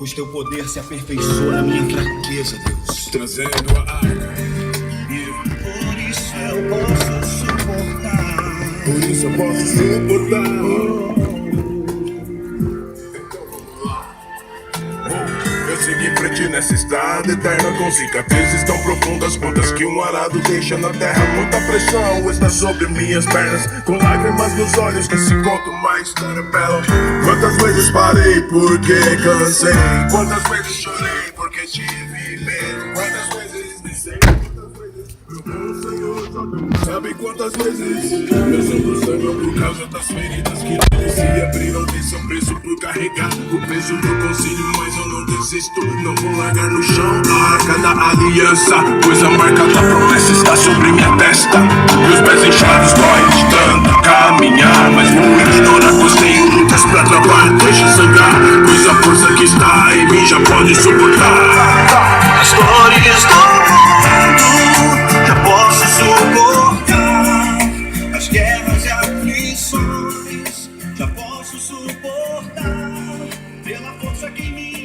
pois teu poder se aperfeiçoa na minha fraqueza, Deus. Trazendo a arca, Por isso eu posso suportar. por isso eu posso suportar. Eu sigo em frente nessa estrada eterna, com cicatrizes tão profundas quantas que um arado deixa na terra. Muita pressão está sobre minhas pernas, com lágrimas nos olhos que se conta uma história bela. Quantas vezes parei porque cansei, quantas vezes chorei porque tive medo, quantas vezes pensei, quantas vezes meu bom Senhor só tu sabe quantas vezes meus ombros sangram por causa das feridas que nele se abriram. Desse é o preço por carregar o peso do concílio, mas eu não desisto, não vou largar no chão a arca da aliança, pois a marca da promessa está sobre minha testa. Meus pés inchados doem de tanto caminhar, mas vou ignorar, pois tenho lutas pra travar. Deixa sangrar, pois a força que está em mim já pode suportar As dores do mundo já posso suportar. As guerras e aflições já posso suportar. Pela força que me